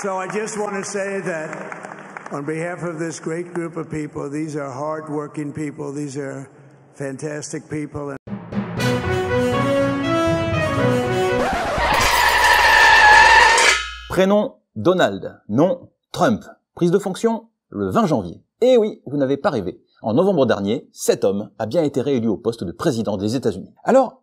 So I just want to say that on behalf of this great group of people, these are hard-working people, these are fantastic people. Prénom Donald, nom Trump. Prise de fonction le 20 janvier. Et oui, vous n'avez pas rêvé. En novembre dernier, cet homme a bien été réélu au poste de président des États-Unis. Alors,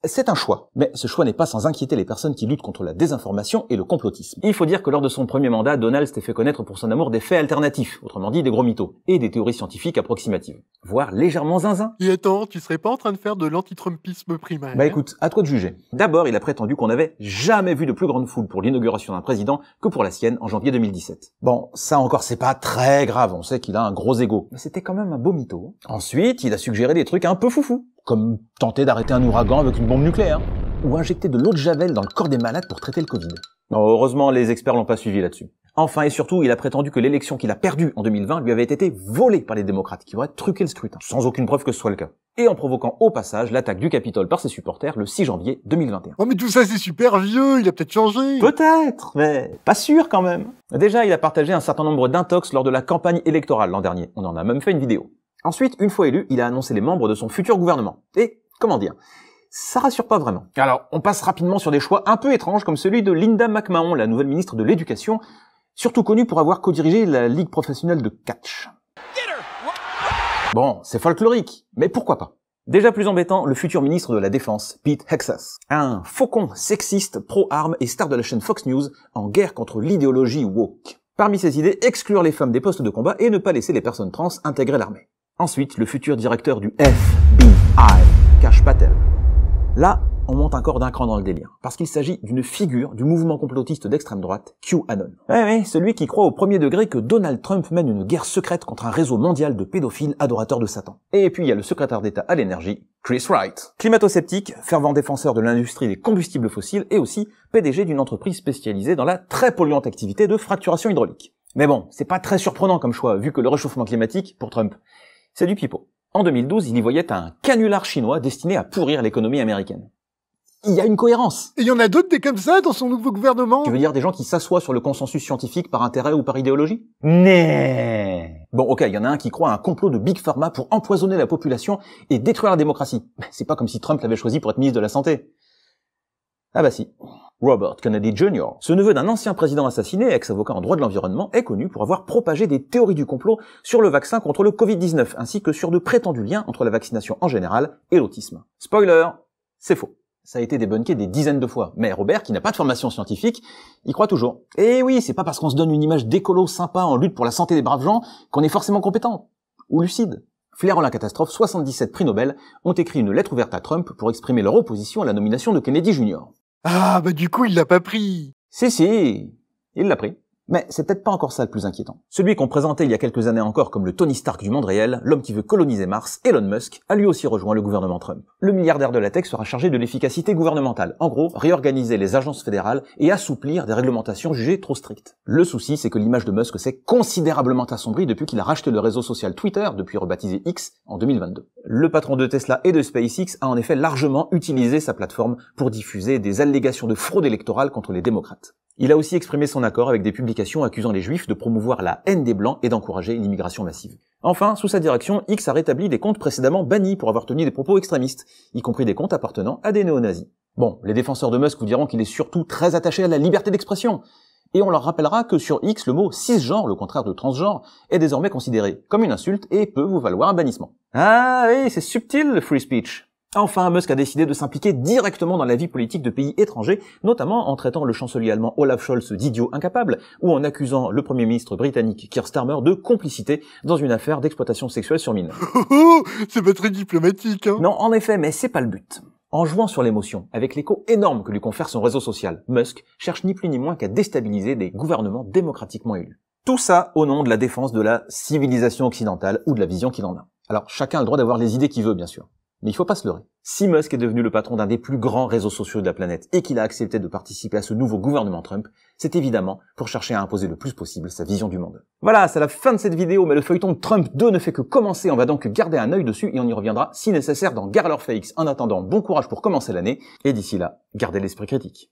c'est un choix, mais ce choix n'est pas sans inquiéter les personnes qui luttent contre la désinformation et le complotisme. Il faut dire que lors de son premier mandat, Donald s'était fait connaître pour son amour des faits alternatifs, autrement dit des gros mythos, et des théories scientifiques approximatives, voire légèrement zinzin. Et attends, tu serais pas en train de faire de l'anti-trumpisme primaire? Bah écoute, à toi de juger. D'abord, il a prétendu qu'on n'avait jamais vu de plus grande foule pour l'inauguration d'un président que pour la sienne en janvier 2017. Bon, ça encore c'est pas très grave, on sait qu'il a un gros ego, mais c'était quand même un beau mytho. Ensuite, il a suggéré des trucs un peu foufous, comme tenter d'arrêter un ouragan avec une bombe nucléaire, ou injecter de l'eau de Javel dans le corps des malades pour traiter le Covid. Non, heureusement, les experts l'ont pas suivi là-dessus. Enfin et surtout, il a prétendu que l'élection qu'il a perdue en 2020 lui avait été volée par les démocrates, qui auraient truqué le scrutin, sans aucune preuve que ce soit le cas. Et en provoquant au passage l'attaque du Capitole par ses supporters le 6 janvier 2021. Oh mais tout ça c'est super vieux, il a peut-être changé. Peut-être, mais pas sûr quand même. Déjà, il a partagé un certain nombre d'intox lors de la campagne électorale l'an dernier. On en a même fait une vidéo. Ensuite, une fois élu, il a annoncé les membres de son futur gouvernement. Et, comment dire, ça rassure pas vraiment. Alors, on passe rapidement sur des choix un peu étranges comme celui de Linda McMahon, la nouvelle ministre de l'Éducation, surtout connue pour avoir co-dirigé la Ligue professionnelle de catch. Bon, c'est folklorique, mais pourquoi pas. Déjà plus embêtant, le futur ministre de la Défense, Pete Hegseth. Un faucon sexiste, pro-armes et star de la chaîne Fox News, en guerre contre l'idéologie woke. Parmi ses idées, exclure les femmes des postes de combat et ne pas laisser les personnes trans intégrer l'armée. Ensuite, le futur directeur du FBI, Kash Patel. Là, on monte encore d'un cran dans le délire, parce qu'il s'agit d'une figure du mouvement complotiste d'extrême droite, QAnon. Ouais, celui qui croit au premier degré que Donald Trump mène une guerre secrète contre un réseau mondial de pédophiles adorateurs de Satan. Et puis il y a le secrétaire d'État à l'énergie, Chris Wright. Climato-sceptique, fervent défenseur de l'industrie des combustibles fossiles et aussi PDG d'une entreprise spécialisée dans la très polluante activité de fracturation hydraulique. Mais bon, c'est pas très surprenant comme choix, vu que le réchauffement climatique, pour Trump, c'est du pipeau. En 2012, il y voyait un canular chinois destiné à pourrir l'économie américaine. Il y a une cohérence. Et il y en a d'autres des comme ça dans son nouveau gouvernement? Tu veux dire des gens qui s'assoient sur le consensus scientifique par intérêt ou par idéologie? Nee. Bon, ok, il y en a un qui croit à un complot de Big Pharma pour empoisonner la population et détruire la démocratie. C'est pas comme si Trump l'avait choisi pour être ministre de la Santé. Ah bah si. Robert Kennedy Jr., ce neveu d'un ancien président assassiné, ex-avocat en droit de l'environnement, est connu pour avoir propagé des théories du complot sur le vaccin contre le Covid-19, ainsi que sur de prétendus liens entre la vaccination en général et l'autisme. Spoiler, c'est faux. Ça a été débunké des dizaines de fois. Mais Robert, qui n'a pas de formation scientifique, y croit toujours. Et oui, c'est pas parce qu'on se donne une image d'écolo sympa en lutte pour la santé des braves gens qu'on est forcément compétent. Ou lucide. Flairant la catastrophe, 77 prix Nobel ont écrit une lettre ouverte à Trump pour exprimer leur opposition à la nomination de Kennedy Jr. Ah, bah du coup, il l'a pas pris. Si, il l'a pris. Mais c'est peut-être pas encore ça le plus inquiétant. Celui qu'on présentait il y a quelques années encore comme le Tony Stark du monde réel, l'homme qui veut coloniser Mars, Elon Musk, a lui aussi rejoint le gouvernement Trump. Le milliardaire de la tech sera chargé de l'efficacité gouvernementale. En gros, réorganiser les agences fédérales et assouplir des réglementations jugées trop strictes. Le souci, c'est que l'image de Musk s'est considérablement assombrie depuis qu'il a racheté le réseau social Twitter, depuis rebaptisé X, en 2022. Le patron de Tesla et de SpaceX a en effet largement utilisé sa plateforme pour diffuser des allégations de fraude électorale contre les démocrates. Il a aussi exprimé son accord avec des publications accusant les juifs de promouvoir la haine des blancs et d'encourager l'immigration massive. Enfin, sous sa direction, X a rétabli des comptes précédemment bannis pour avoir tenu des propos extrémistes, y compris des comptes appartenant à des néo-nazis. Bon, les défenseurs de Musk vous diront qu'il est surtout très attaché à la liberté d'expression. Et on leur rappellera que sur X, le mot cisgenre, le contraire de transgenre, est désormais considéré comme une insulte et peut vous valoir un bannissement. Ah oui, c'est subtil le free speech. Enfin, Musk a décidé de s'impliquer directement dans la vie politique de pays étrangers, notamment en traitant le chancelier allemand Olaf Scholz d'idiot incapable, ou en accusant le premier ministre britannique Keir Starmer de complicité dans une affaire d'exploitation sexuelle sur mineurs. Oh, c'est pas très diplomatique, hein? Non, en effet, mais c'est pas le but. En jouant sur l'émotion, avec l'écho énorme que lui confère son réseau social, Musk cherche ni plus ni moins qu'à déstabiliser des gouvernements démocratiquement élus. Tout ça au nom de la défense de la civilisation occidentale ou de la vision qu'il en a. Alors, chacun a le droit d'avoir les idées qu'il veut, bien sûr. Mais il faut pas se leurrer. Si Musk est devenu le patron d'un des plus grands réseaux sociaux de la planète et qu'il a accepté de participer à ce nouveau gouvernement Trump, c'est évidemment pour chercher à imposer le plus possible sa vision du monde. Voilà, c'est la fin de cette vidéo, mais le feuilleton de Trump 2 ne fait que commencer, on va donc garder un œil dessus et on y reviendra si nécessaire dans Gare à leur FX. En attendant, bon courage pour commencer l'année, et d'ici là, gardez l'esprit critique.